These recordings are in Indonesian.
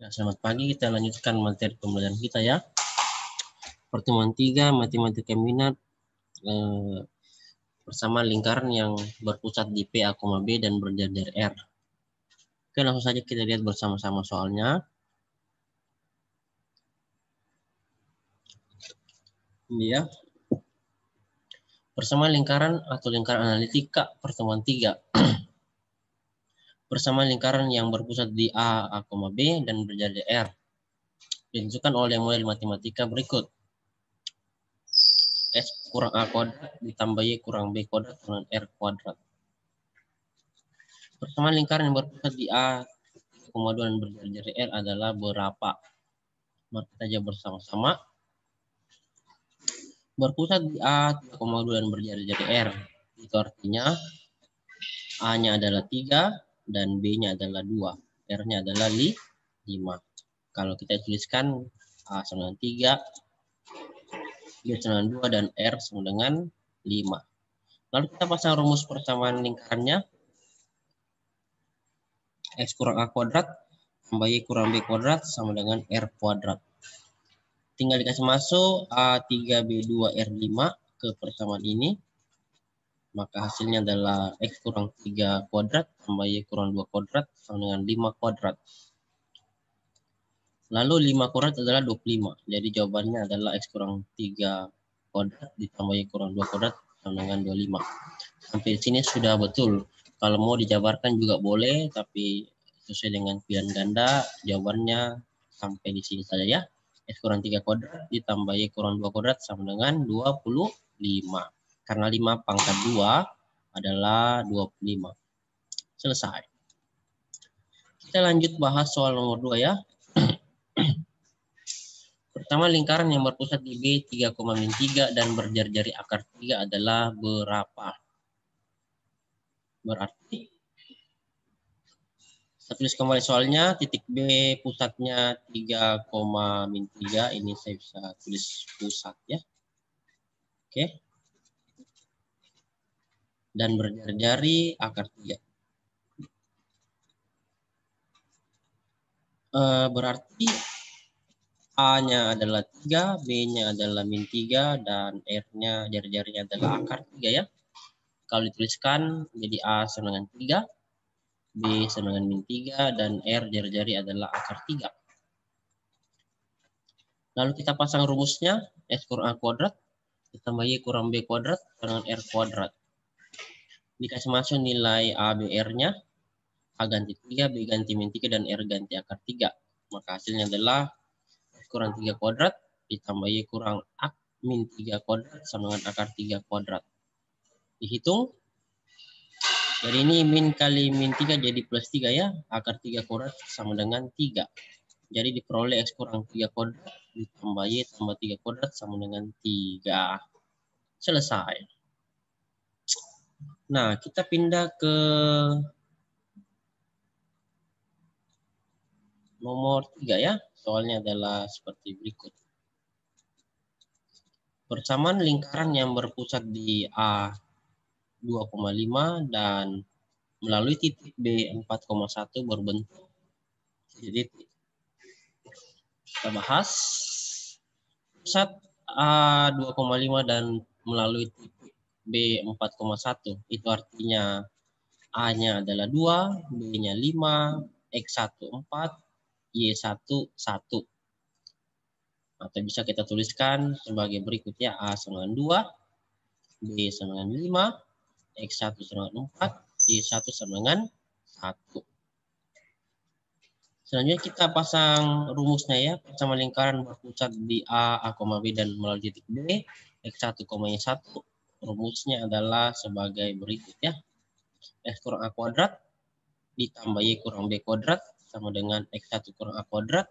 Nah, selamat pagi, kita lanjutkan materi pembelajaran kita ya. Pertemuan 3, matematika minat bersama lingkaran yang berpusat di P, A, B dan berjajar dari R. Oke, langsung saja kita lihat bersama-sama soalnya. Ini ya. Bersama lingkaran atau lingkaran analitika pertemuan 3. Bersama lingkaran yang berpusat di A, B dan berjajar dari R. Ditunjukkan oleh model matematika berikut. S kurang A kuadrat ditambah Y kurang B kuadrat dengan R kuadrat. Persamaan lingkaran yang berpusat di A, 2 dan berjajar dari R adalah berapa? Mari kita jawab bersama-sama. Berpusat di A, 3,2 dan berjajar dari R. Itu artinya A-nya adalah 3 dan B-nya adalah 2. R-nya adalah 5. Kalau kita tuliskan A sama dengan 3, B sama dengan 2, dan R sama dengan 5. Lalu kita pasang rumus persamaan lingkarannya. X kurang A kuadrat tambah Y kurang B kuadrat sama dengan R kuadrat. Tinggal dikasih masuk A3B2R5 ke persamaan ini. Maka hasilnya adalah X kurang 3 kuadrat tambah Y kurang 2 kuadrat sama dengan 5 kuadrat. Lalu 5 kuadrat adalah 25. Jadi jawabannya adalah X kurang 3 kuadrat ditambah Y kurang 2 kuadrat sama dengan 25. Sampai sini sudah betul. Kalau mau dijabarkan juga boleh, tapi sesuai dengan pilihan ganda, jawabannya sampai di sini saja ya. X kurang 3 kuadrat ditambah Y kurang 2 kuadrat sama dengan 25. Karena 5 pangkat 2 adalah 25. Selesai. Kita lanjut bahas soal nomor 2 ya. Pertama, lingkaran yang berpusat di B 3,3 dan berjajar dari akar 3 adalah berapa? Berarti saya tulis kembali soalnya, titik B pusatnya 3,3, ini saya bisa tulis pusat ya. Oke. Dan berjari-jari akar 3. Berarti A-nya adalah 3, B-nya adalah min 3, dan R-nya jari-jarinya adalah akar 3 ya. Kalau dituliskan jadi A sama dengan 3, B sama dengan min 3, dan R jari-jari adalah akar 3. Lalu kita pasang rumusnya, X kurang A kuadrat ditambah Y kurang B kuadrat dengan R kuadrat. Dikasih masuk nilai A, B, R-nya. A ganti 3, B ganti min 3, dan R ganti akar 3. Maka hasilnya adalah X kurang 3 kuadrat ditambah Y kurang A min 3 kuadrat sama dengan akar 3 kuadrat. Dihitung. Jadi ini min kali min 3 jadi plus 3 ya. Akar 3 kuadrat sama dengan 3. Jadi diperoleh X kurang 3 kuadrat ditambah Y tambah 3 kuadrat sama dengan 3. Selesai. Nah, kita pindah ke nomor 3 ya. Soalnya adalah seperti berikut. Persamaan lingkaran yang berpusat di A 2,5 dan melalui titik B 4,1 berbentuk titik. Kita bahas. Pusat A 2,5 dan melalui titik B 4,1. Itu artinya A-nya adalah 2, B-nya 5, X1 4, Y1 1. Atau bisa kita tuliskan sebagai berikut ya. A sama dengan 2, B sama dengan 5, X1 sama dengan 4, Y1 sama dengan 1. Selanjutnya kita pasang rumusnya ya. Persamaan lingkaran berpusat di A, B dan melalui titik B, X1, Y1. Rumusnya adalah sebagai berikut ya. X kurang A kuadrat ditambah Y kurang B kuadrat sama dengan X1 kurang A kuadrat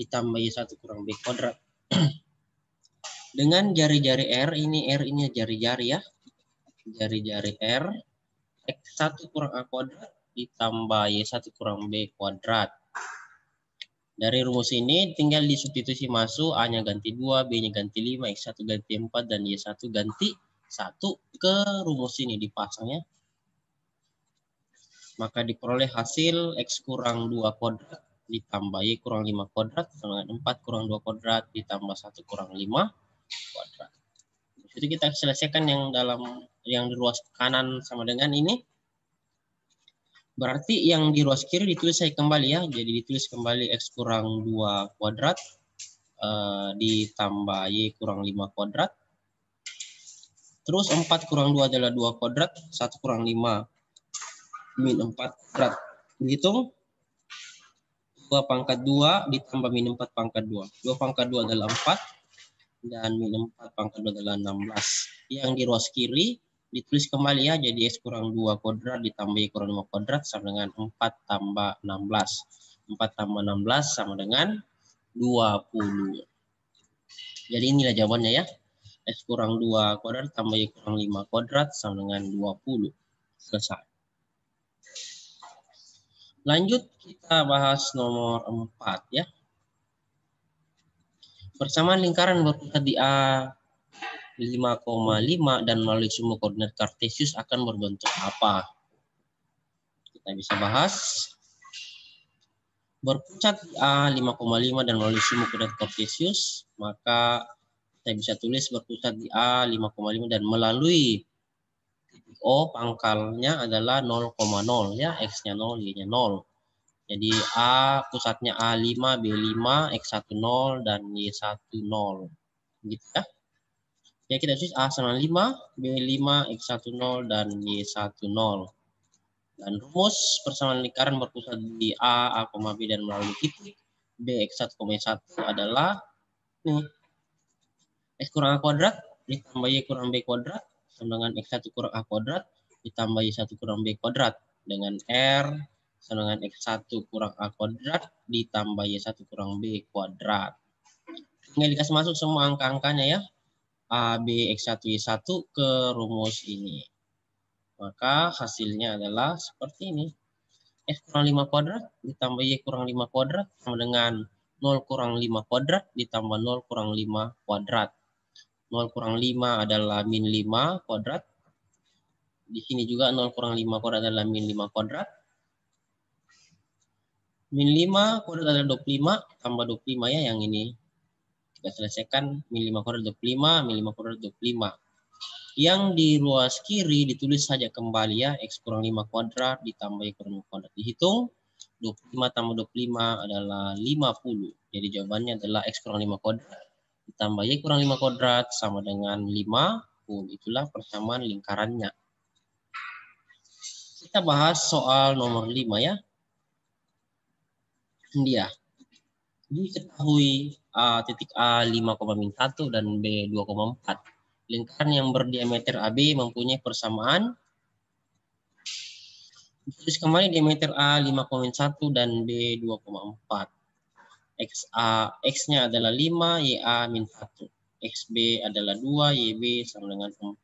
ditambah Y1 kurang B kuadrat. Dengan jari-jari R, ini jari-jari ya. Jari-jari R, X1 kurang A kuadrat ditambah Y1 kurang B kuadrat. Dari rumus ini tinggal disubstitusi masuk, A-nya ganti 2, B-nya ganti 5, X1 ganti 4, dan Y1 ganti 1 ke rumus ini dipasang ya. Maka diperoleh hasil X kurang 2 kuadrat ditambah Y kurang 5 kuadrat sama dengan 4 kurang 2 kuadrat ditambah 1 kurang 5 kuadrat. Jadi kita selesaikan yang di ruas kanan sama dengan ini. Berarti yang di ruas kiri ditulis saya kembali ya. Jadi ditulis kembali X kurang 2 kuadrat ditambah Y kurang 5 kuadrat. Terus 4 kurang 2 adalah 2 kuadrat. 1 kurang 5 min 4 kuadrat. Dihitung. 2 pangkat 2 ditambah min 4 pangkat 2. 2 pangkat 2 adalah 4. Dan min 4 pangkat 2 adalah 16. Yang di ruas kiri ditulis kembali ya, jadi X kurang 2 kuadrat ditambah Y kurang 5 kuadrat sama dengan 4 tambah 16. 4 tambah 16 sama dengan 20. Jadi inilah jawabannya ya. X kurang 2 kuadrat tambah Y kurang 5 kuadrat sama dengan 20. Selesai. Lanjut kita bahas nomor 4 ya. Persamaan lingkaran berpusat di A 5,5 dan melalui semua koordinat kartesius akan berbentuk apa? Kita bisa bahas. Berpusat di A 5,5 dan melalui semua koordinat kartesius, maka kita bisa tulis berpusat di A 5,5 dan melalui titik O pangkalnya adalah 0,0 ya, X-nya 0, Y-nya 0. Jadi A pusatnya A5, B5, X1 0 dan Y1 0. Gitu ya. Ya kita tulis A sama 5, B5, X1 0 dan Y1 0. Dan rumus persamaan lingkaran berpusat di A, B dan melalui titik B X1, Y1 adalah nih, X kurang A kuadrat ditambah Y kurang B kuadrat sama dengan X1 kurang A kuadrat ditambah Y1 kurang B kuadrat dengan R sama dengan X1 kurang A kuadrat ditambah Y1 kurang B kuadrat. Tinggal dikasih masuk semua angka-angkanya ya. A, B, X1, Y1 ke rumus ini. Maka hasilnya adalah seperti ini. X kurang 5 kuadrat ditambah Y kurang 5 kuadrat sama dengan 0 kurang 5 kuadrat ditambah 0 kurang 5 kuadrat. 0 kurang 5 adalah min 5 kuadrat. Di sini juga 0 kurang 5 kuadrat adalah min 5 kuadrat. Min 5 kuadrat adalah 25, tambah 25 ya yang ini. Kita selesaikan min 5 kuadrat 25, min 5 kuadrat 25. Yang di ruas kiri ditulis saja kembali ya, X kurang 5 kuadrat ditambah Y kurang 5 kuadrat. Dihitung, 25 tambah 25 adalah 50. Jadi jawabannya adalah X kurang 5 kuadrat ditambah Y kurang 5 kuadrat sama dengan 50. Itulah persamaan lingkarannya. Kita bahas soal nomor 5 ya. Dia diketahui titik A 5,1 dan B 2,4. Lingkaran yang berdiameter AB mempunyai persamaan. Tulis kembali diameter A 5,1 dan B 2,4. X-nya adalah 5, YA min 1. XB adalah 2, YB sama dengan 4.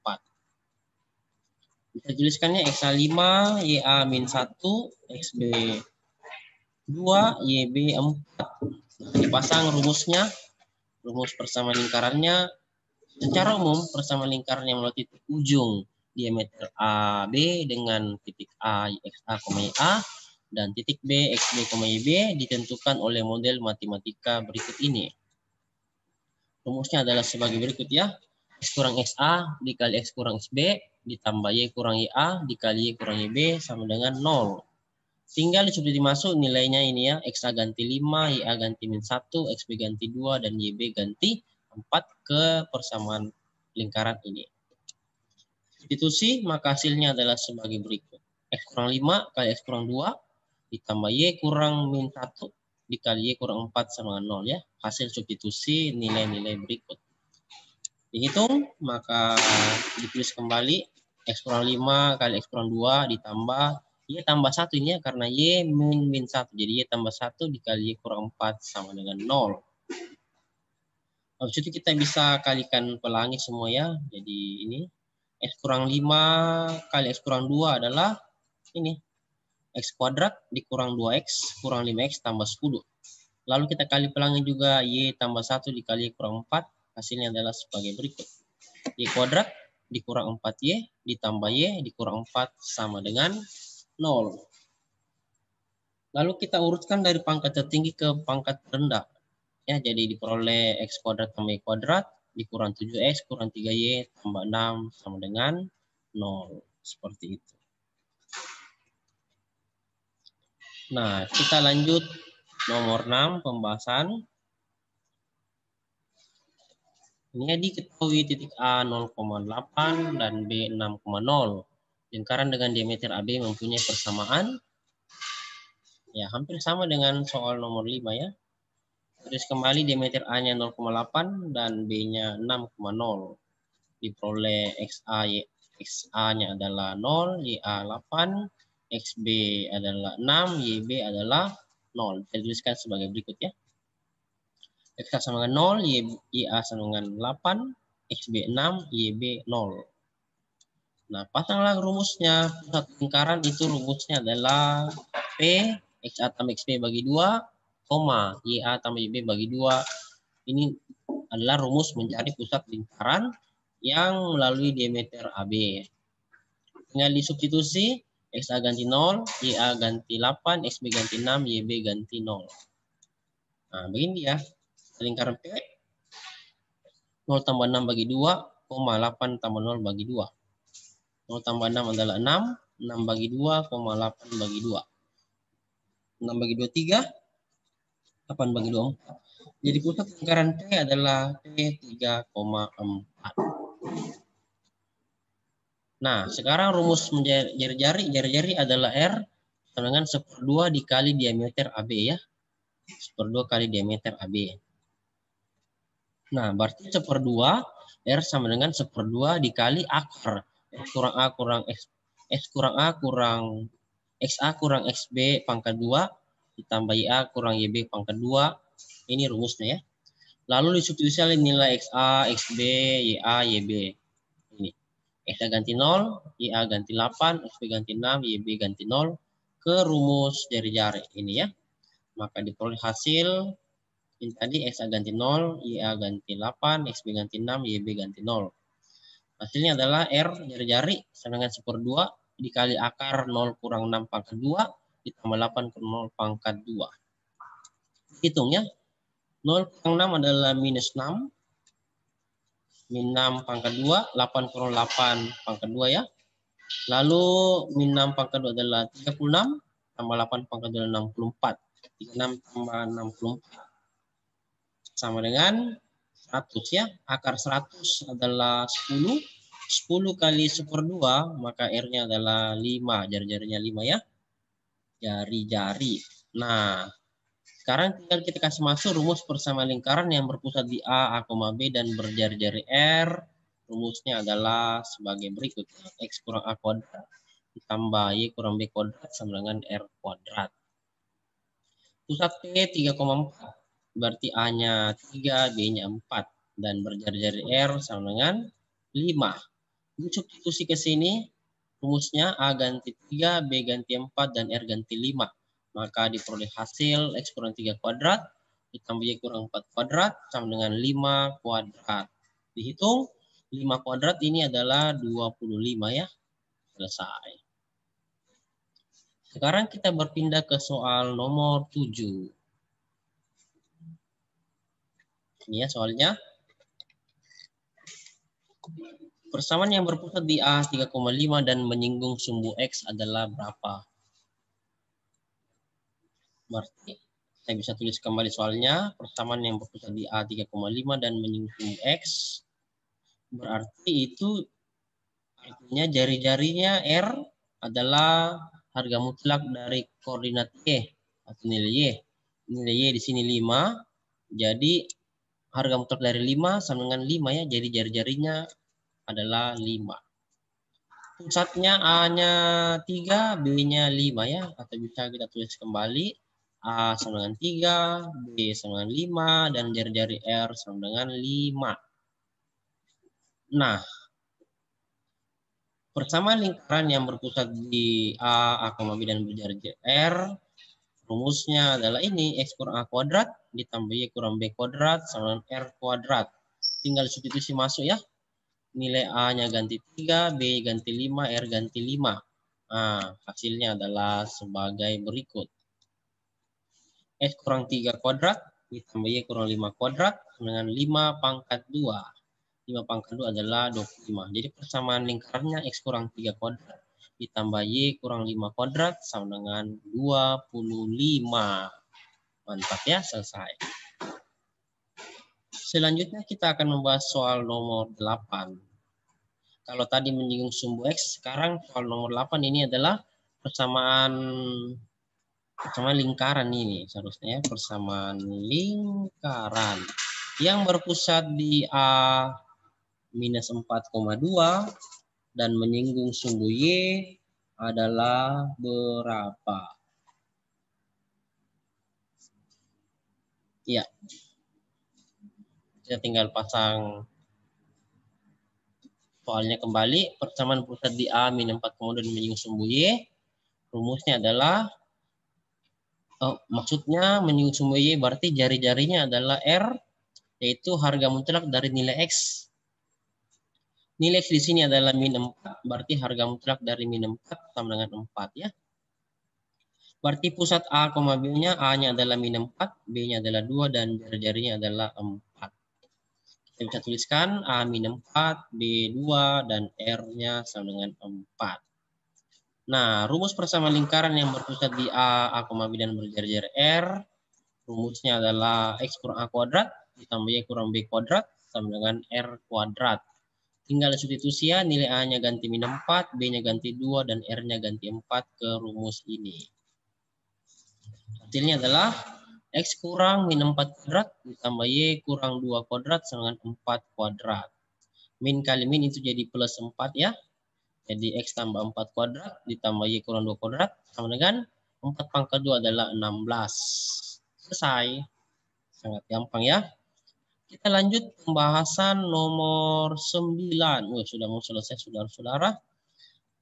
Bisa tuliskannya XA 5, YA min 1, XB 2, YB 4. Dipasang rumusnya, rumus persamaan lingkarannya. Secara umum persamaan lingkaran yang melalui titik ujung diameter AB dengan titik A XA, YA dan titik B XB, YB ditentukan oleh model matematika berikut ini. Rumusnya adalah sebagai berikut ya. X kurang XA dikali X kurang XB ditambah Y kurang YA dikali Y kurang YB sama dengan 0. Tinggal sudah dimasuk nilainya ini ya. XA ganti 5, YA ganti min 1, XB ganti 2, dan YB ganti 4 ke persamaan lingkaran ini. Substitusi, maka hasilnya adalah sebagai berikut. X kurang 5 kali X kurang 2 ditambah Y kurang min 1 dikali Y kurang 4 sama dengan 0 ya. Hasil substitusi nilai-nilai berikut. Dihitung, maka ditulis kembali X kurang 5 kali X kurang 2 ditambah Y tambah 1 ini ya, karena Y min 1. Jadi Y tambah 1 dikali Y kurang 4 sama dengan 0. Habis itu kita bisa kalikan pelangi semua ya. Jadi ini X kurang 5 kali X kurang 2 adalah ini. X kuadrat dikurang 2X kurang 5X tambah 10. Lalu kita kali pelangi juga Y tambah 1 dikali Y kurang 4. Hasilnya adalah sebagai berikut. Y kuadrat dikurang 4Y ditambah Y dikurang 4 sama dengan 0. Lalu kita urutkan dari pangkat tertinggi ke pangkat terendah. Ya, jadi diperoleh X kuadrat tambah Y kuadrat dikurang 7X kurang 3Y tambah 6 sama dengan 0. Seperti itu. Nah, kita lanjut nomor 6 pembahasan. Ini diketahui titik A 0,8 dan B 6,0. Lingkaran dengan diameter AB mempunyai persamaan. Ya, hampir sama dengan soal nomor 5 ya. Terus kembali diameter A-nya 0,8 dan B-nya 6,0. Diperoleh XA-nya adalah 0, YA 8, XB adalah 6, YB adalah 0. Kita tuliskan sebagai berikut ya. XA sama dengan 0, YA sama dengan 8, XB 6, YB 0. Nah, pasanglah rumusnya. Pusat lingkaran itu rumusnya adalah P, XA tambah XB bagi 2, koma, YA tambah YB bagi 2. Ini adalah rumus mencari pusat lingkaran yang melalui diameter AB. Tinggal disubstitusi, XA ganti 0, YA ganti 8, XB ganti 6, YB ganti 0. Nah, begini ya. Lingkaran P, 0 tambah 6 bagi 2, koma 8 tambah 0 bagi 2. 0 tambah 6 adalah 6, 6 bagi 2, 8 bagi 2. 6 bagi 2, 3, 8 bagi 2, 4. Jadi pusat lingkaran P adalah P 3,4. Nah, sekarang rumus jari-jari adalah R sama dengan 1/2 dikali diameter AB ya. 1/2 kali diameter AB. Nah, berarti 1/2 R sama dengan 1/2 dikali akar. X kurang A kurang X kurang A kurang XA kurang XB pangkat 2 ditambah YA kurang YB pangkat 2. Ini rumusnya ya. Lalu disubstitusi nilai XA, XB, YA, YB. Ini. XA ganti 0, YA ganti 8, XB ganti 6, YB ganti 0 ke rumus jari-jari ini ya. Maka diperoleh hasil ini tadi XA ganti 0, YA ganti 8, XB ganti 6, YB ganti 0. Hasilnya adalah R jari-jari sama dengan 1/2 dikali akar 0 kurang 6 pangkat 2 ditambah 8 kurang 0 pangkat 2. Hitung ya. 0 kurang 6 adalah minus 6. Min 6 pangkat 2, 8 kurang 8 pangkat 2 ya. Lalu min 6 pangkat 2 adalah 36, tambah 8 pangkat 2 adalah 64. 36 tambah 64 sama dengan 100 ya. Akar 100 adalah 10. 10 kali 1/2, maka R-nya adalah 5. Jari-jarinya 5 ya. Jari-jari. Nah, sekarang tinggal kita kasih masuk rumus persamaan lingkaran yang berpusat di A, B, dan berjari-jari R. Rumusnya adalah sebagai berikut. X kurang A kuadrat ditambah Y kurang B kuadrat sama dengan R kuadrat. Pusat P 3,4. Berarti A-nya 3, B-nya 4. Dan berjari-jari R sama dengan 5. Substitusi ke sini, rumusnya A ganti 3, B ganti 4, dan R ganti 5. Maka diperoleh hasil X kurang 3 kuadrat ditambah Y kurang 4 kuadrat sama dengan 5 kuadrat. Dihitung, 5 kuadrat ini adalah 25 ya. Selesai. Sekarang kita berpindah ke soal nomor 7. Ini ya soalnya. Persamaan yang berpusat di A 3,5 dan menyinggung sumbu X adalah berapa? Berarti saya bisa tulis kembali soalnya. Persamaan yang berpusat di A 3,5 dan menyinggung sumbu X. Berarti itu artinya jari-jarinya R adalah harga mutlak dari koordinat Y atau nilai Y. Nilai Y di sini 5. Jadi harga mutlak dari 5 sama dengan 5 ya. Jadi jari-jarinya adalah 5. Pusatnya A-nya 3, B-nya 5 ya. Atau bisa kita tulis kembali. A sama dengan 3, B sama dengan 5, dan jari-jari R sama dengan 5. Nah, persamaan lingkaran yang berpusat di A, B, dan berjari-jari R, rumusnya adalah ini. X kurang A kuadrat ditambah Y kurang B kuadrat sama dengan R kuadrat. Tinggal substitusi masuk ya. Nilai A-nya ganti 3, B ganti 5, R ganti 5. Nah, hasilnya adalah sebagai berikut. X kurang 3 kuadrat ditambah Y kurang 5 kuadrat dengan 5 pangkat 2. 5 pangkat 2 adalah 25. Jadi persamaan lingkarannya X kurang 3 kuadrat ditambah Y kurang 5 kuadrat sama dengan 25. Mantap ya, selesai. Selanjutnya kita akan membahas soal nomor 8. Kalau tadi menyinggung sumbu X, sekarang soal nomor 8 ini adalah persamaan lingkaran ini seharusnya, persamaan lingkaran yang berpusat di A minus 4,2 dan menyinggung sumbu Y adalah berapa? Ya, kita tinggal pasang soalnya kembali. Persamaan pusat di A minus 4,2 dan menyinggung sumbu Y, rumusnya adalah maksudnya menyinggung sumbu Y berarti jari-jarinya adalah R, yaitu harga mutlak dari nilai X. Nilai X di sini adalah min 4, berarti harga mutlak dari min 4 sama dengan 4 ya. Berarti pusat A, B-nya, A-nya adalah min 4, B-nya adalah 2, dan jari-jarinya adalah 4. Kita bisa tuliskan A min 4, B 2, dan R-nya sama dengan 4. Nah, rumus persamaan lingkaran yang berpusat di A, B, dan berjari-jari R, rumusnya adalah X kurang A kuadrat ditambah Y kurang B kuadrat sama dengan R kuadrat. Tinggal substitusi ya, nilai A-nya ganti min 4, B-nya ganti 2, dan R-nya ganti 4 ke rumus ini. Hasilnya adalah X kurang min 4 kuadrat ditambah Y kurang 2 kuadrat sama dengan 4 kuadrat. Min kali min itu jadi plus 4 ya. Jadi X tambah 4 kuadrat ditambah Y kurang 2 kuadrat sama dengan 4 pangkat 2 adalah 16. Selesai. Sangat gampang ya. Kita lanjut pembahasan nomor 9. Sudah mau selesai saudara-saudara.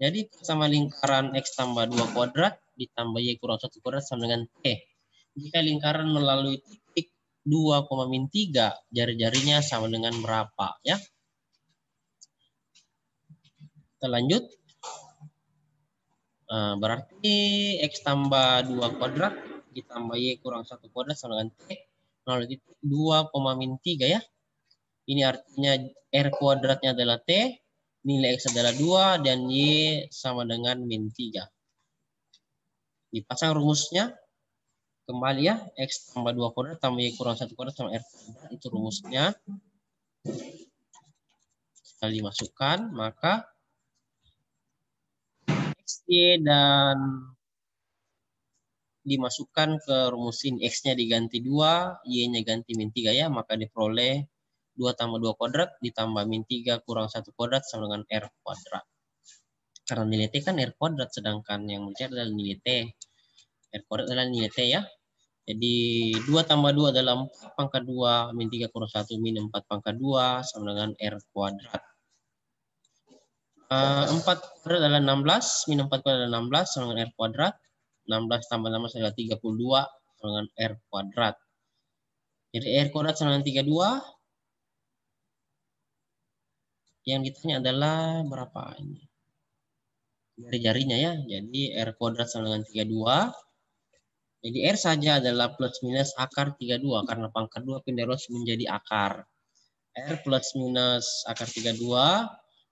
Jadi persamaan lingkaran X tambah 2 kuadrat ditambah Y kurang 1 kuadrat sama dengan T. Jika lingkaran melalui titik 2,-3, jari-jarinya sama dengan berapa ya? Kita lanjut. Berarti X tambah 2 kuadrat ditambah Y kurang 1 kuadrat sama dengan T. 2,-3 ya. Ini artinya R kuadratnya adalah T, nilai X adalah 2, dan Y sama dengan min 3. Dipasang rumusnya kembali ya, X tambah 2 kuadrat tambah Y kurang 1 kuadrat sama R kuadrat, itu rumusnya. Sekali dimasukkan, maka X, Y, dan dimasukkan ke rumus ini. X-nya diganti 2, Y-nya ganti min 3 ya, maka diperoleh 2 tambah 2 kuadrat ditambah min 3 kurang 1 kuadrat sama dengan R kuadrat. Karena nilai T kan R kuadrat, sedangkan yang mencari adalah nilai T. R kuadrat adalah nilai T ya. Jadi 2 tambah 2 adalah 4 pangkat 2, min 3 kurang 1, min 4 pangkat 2 sama dengan R kuadrat. 4 kuadrat adalah 16, min 4 kuadrat adalah 16 sama dengan R kuadrat. 16 tambah 16 adalah 32 sama dengan R kuadrat. Jadi R kuadrat sama dengan 32. Yang ditanya adalah berapa ini? Jari-jarinya ya. Jadi R kuadrat sama dengan 32. Jadi R saja adalah plus minus akar 32 karena pangkat 2 pindah terus menjadi akar. R plus minus akar 32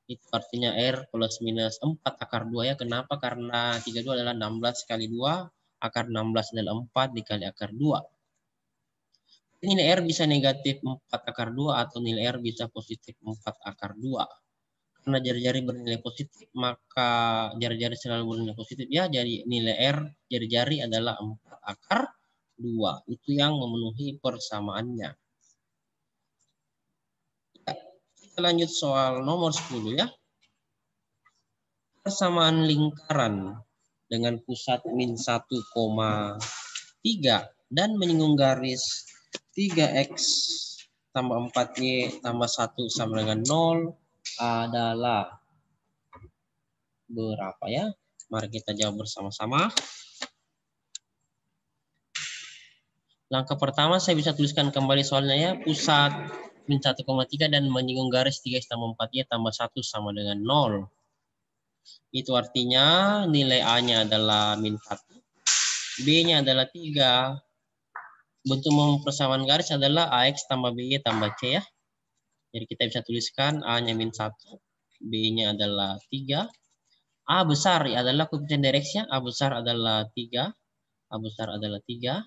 itu artinya R plus minus 4 akar 2 ya. Kenapa? Karena 32 adalah 16 kali 2, akar 16 adalah 4 dikali akar 2. Nilai R bisa negatif 4 akar 2 atau nilai R bisa positif 4 akar 2. Karena jari-jari bernilai positif, maka jari-jari selalu bernilai positif ya. Jadi nilai R jari-jari adalah 4 akar 2. Itu yang memenuhi persamaannya. Kita lanjut soal nomor 10 ya. Persamaan lingkaran dengan pusat min 1,3 dan menyinggung garis 3X tambah 4Y tambah 1 sama dengan 0 adalah berapa ya? Mari kita jawab bersama-sama. Langkah pertama saya bisa tuliskan kembali soalnya ya. Pusat min 1,3 dan menyinggung garis 3X tambah 4Y tambah 1 sama dengan 0. Itu artinya nilai A-nya adalah min 1. B-nya adalah 3. bentuk mempersamaan garis adalah AX tambah BY tambah C ya. Jadi kita bisa tuliskan A-nya min 1, B-nya adalah 3. A besar adalah koefisien direksinya, A besar adalah 3. A besar adalah 3.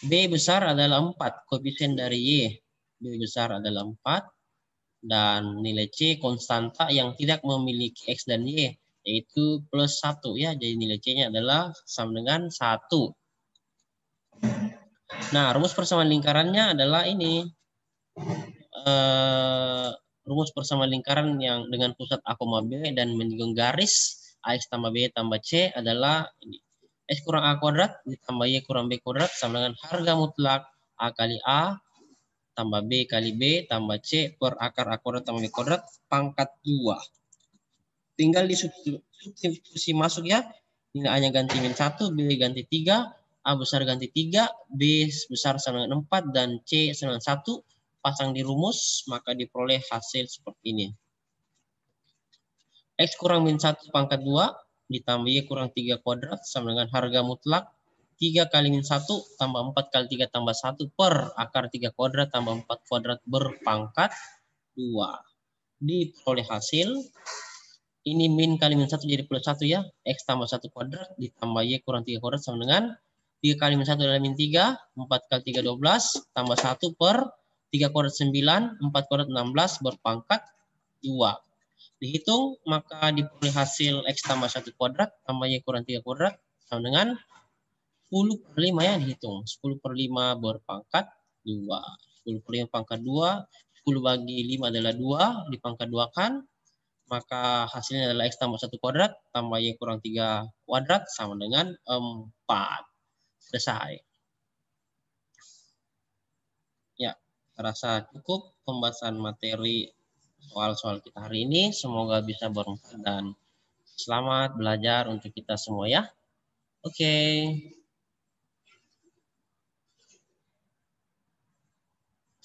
B besar adalah 4, koefisien dari Y. B besar adalah 4. Dan nilai C konstanta yang tidak memiliki X dan Y, yaitu plus 1 ya. Jadi nilai C-nya adalah sama dengan 1. Nah, rumus persamaan lingkarannya adalah ini. Rumus persamaan lingkaran yang dengan pusat A, B dan menyinggung garis AX tambah B tambah C adalah ini. X kurang A kuadrat ditambah Y kurang B kuadrat sama dengan harga mutlak A kali A tambah B kali B tambah C per akar A kuadrat tambah B kuadrat pangkat 2. Tinggal disubstitusi masuk ya. Nilai A-nya ganti min 1, B ganti 3, A besar ganti 3, B besar sama dengan 4, dan C sama dengan 1. Pasang di rumus, maka diperoleh hasil seperti ini. X kurang min 1 pangkat 2, ditambah Y kurang 3 kuadrat, sama dengan harga mutlak 3 kali min 1, tambah 4 kali 3 tambah 1, per akar 3 kuadrat, tambah 4 kuadrat berpangkat 2. Diperoleh hasil, ini min kali min 1 jadi plus 1 ya. X tambah 1 kuadrat, ditambah Y kurang 3 kuadrat, sama dengan 3 kali min 1 adalah min 3, 4 kali 3 12, tambah 1 per 3 kuadrat 9, 4 kuadrat 16 berpangkat 2. Dihitung, maka diperoleh hasil X tambah 1 kuadrat, tambah Y kurang 3 kuadrat, sama dengan 10 per 5 ya dihitung. 10 per 5 berpangkat 2. 10 per 5 pangkat 2, 10 bagi 5 adalah 2, dipangkat 2 kan, maka hasilnya adalah X tambah 1 kuadrat, tambah Y kurang 3 kuadrat, sama dengan 4. Selesai. Ya, terasa cukup pembahasan materi soal-soal kita hari ini. Semoga bisa bermanfaat dan selamat belajar untuk kita semua ya. Oke.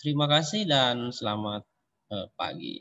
Terima kasih dan selamat pagi.